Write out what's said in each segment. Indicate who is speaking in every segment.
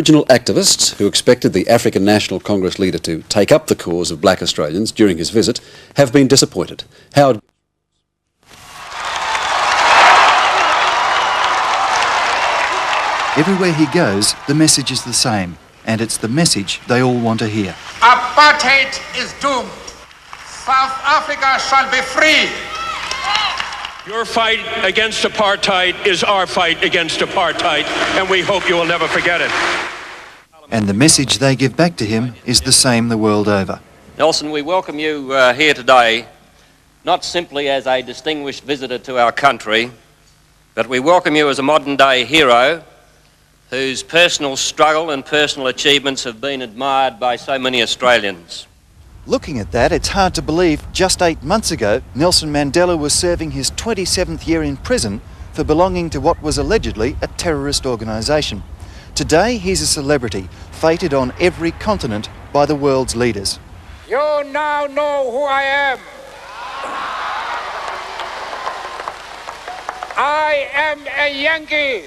Speaker 1: Aboriginal activists who expected the African National Congress leader to take up the cause of black Australians during his visit have been disappointed. Howard...
Speaker 2: Everywhere he goes, the message is the same, and it's the message they all want to hear.
Speaker 3: Apartheid is doomed. South Africa shall be free.
Speaker 4: Your fight against apartheid is our fight against apartheid, and we hope you will never forget it.
Speaker 2: And the message they give back to him is the same the world over.
Speaker 5: Nelson, we welcome you here today, not simply as a distinguished visitor to our country, but we welcome you as a modern-day hero whose personal struggle and personal achievements have been admired by so many Australians.
Speaker 2: Looking at that, it's hard to believe just 8 months ago, Nelson Mandela was serving his 27th year in prison for belonging to what was allegedly a terrorist organisation. Today, he's a celebrity, feted on every continent by the world's leaders.
Speaker 3: You now know who I am. I am a Yankee.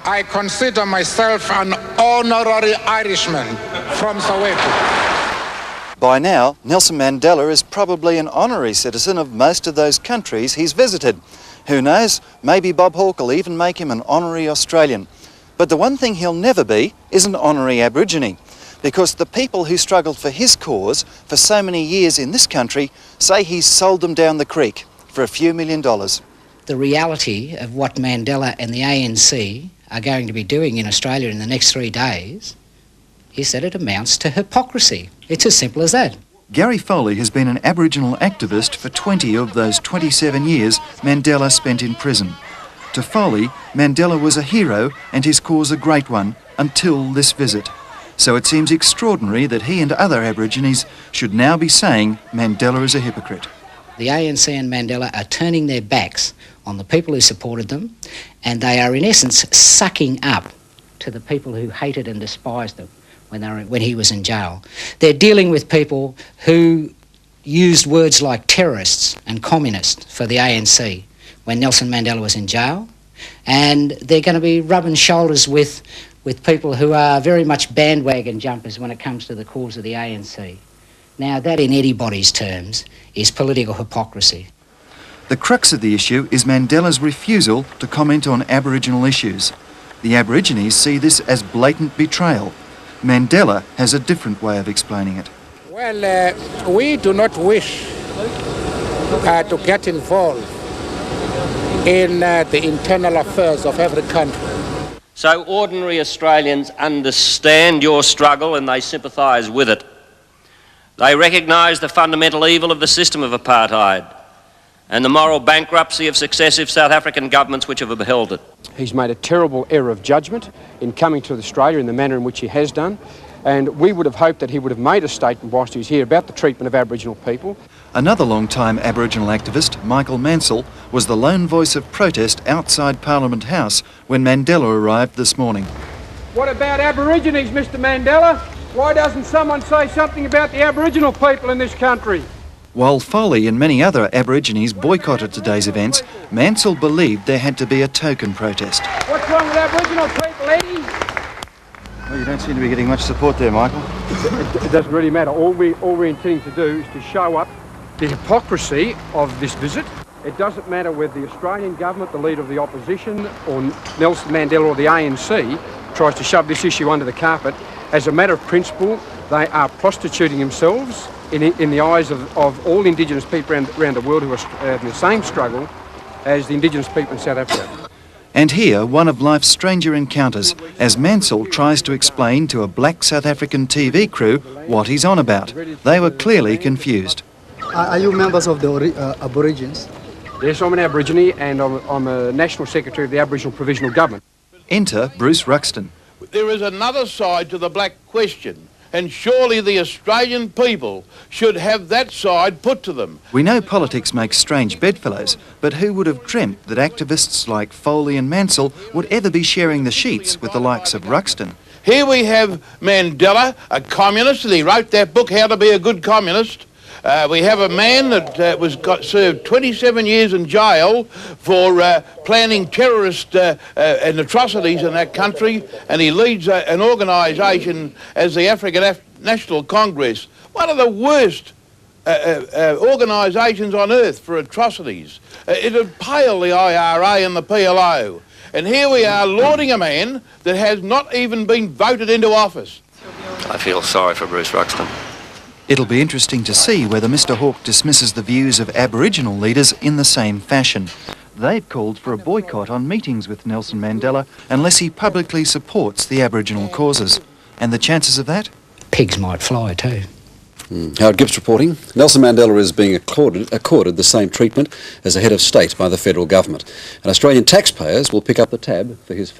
Speaker 3: I consider myself an honorary Irishman from Soweto.
Speaker 2: By now, Nelson Mandela is probably an honorary citizen of most of those countries he's visited. Who knows, maybe Bob Hawke will even make him an honorary Australian. But the one thing he'll never be is an honorary Aborigine, because the people who struggled for his cause for so many years in this country say he's sold them down the creek for a few $1 million.
Speaker 6: The reality of what Mandela and the ANC are going to be doing in Australia in the next 3 days is that it amounts to hypocrisy. It's as simple as that.
Speaker 2: Gary Foley has been an Aboriginal activist for 20 of those 27 years Mandela spent in prison. To Foley, Mandela was a hero and his cause a great one until this visit. So it seems extraordinary that he and other Aborigines should now be saying Mandela is a hypocrite.
Speaker 6: The ANC and Mandela are turning their backs on the people who supported them, and they are in essence sucking up to the people who hated and despised them when he was in jail. They're dealing with people who used words like terrorists and communists for the ANC when Nelson Mandela was in jail, and they're going to be rubbing shoulders with people who are very much bandwagon jumpers when it comes to the cause of the ANC. Now, that in anybody's terms is political hypocrisy.
Speaker 2: The crux of the issue is Mandela's refusal to comment on Aboriginal issues. The Aborigines see this as blatant betrayal. Mandela has a different way of explaining it.
Speaker 3: Well, we do not wish to get involved in the internal affairs of every country.
Speaker 5: So ordinary Australians understand your struggle and they sympathise with it. They recognise the fundamental evil of the system of apartheid and the moral bankruptcy of successive South African governments which have upheld it.
Speaker 7: He's made a terrible error of judgment in coming to Australia in the manner in which he has done, and we would have hoped that he would have made a statement whilst he was here about the treatment of Aboriginal people.
Speaker 2: Another long-time Aboriginal activist, Michael Mansell, was the lone voice of protest outside Parliament House when Mandela arrived this morning.
Speaker 7: What about Aborigines, Mr Mandela? Why doesn't someone say something about the Aboriginal people in this country?
Speaker 2: While Foley and many other Aborigines boycotted today's events, Mansell believed there had to be a token protest.
Speaker 7: What's wrong with Aboriginal people, Eddie?
Speaker 2: Well, you don't seem to be getting much support there, Michael.
Speaker 7: It doesn't really matter. All we're intending to do is to show up the hypocrisy of this visit. It doesn't matter whether the Australian government, the leader of the opposition, or Nelson Mandela or the ANC tries to shove this issue under the carpet. As a matter of principle, they are prostituting themselves in the eyes of all Indigenous people around the world who are in the same struggle as the Indigenous people in South Africa.
Speaker 2: And here, one of life's stranger encounters, as Mansell tries to explain to a black South African TV crew what he's on about. They were clearly confused.
Speaker 8: Are you members of the Aborigines?
Speaker 7: Yes, I'm an Aborigine and I'm a National Secretary of the Aboriginal Provisional Government.
Speaker 2: Enter Bruce Ruxton.
Speaker 9: There is another side to the black question, and surely the Australian people should have that side put to them.
Speaker 2: We know politics makes strange bedfellows, but who would have dreamt that activists like Foley and Mansell would ever be sharing the sheets with the likes of Ruxton?
Speaker 9: Here we have Mandela, a communist, and he wrote that book, How to Be a Good Communist, We have a man that served 27 years in jail for planning terrorist and atrocities in that country, and he leads an organisation as the African National Congress, one of the worst organisations on earth for atrocities. It would pale the IRA and the PLO. And here we are lauding a man that has not even been voted into office.
Speaker 5: I feel sorry for Bruce Ruxton.
Speaker 2: It'll be interesting to see whether Mr Hawke dismisses the views of Aboriginal leaders in the same fashion. They've called for a boycott on meetings with Nelson Mandela unless he publicly supports the Aboriginal causes. And the chances of that?
Speaker 6: Pigs might fly too.
Speaker 1: Howard Gibbs reporting. Nelson Mandela is being accorded the same treatment as a head of state by the federal government. And Australian taxpayers will pick up the tab for his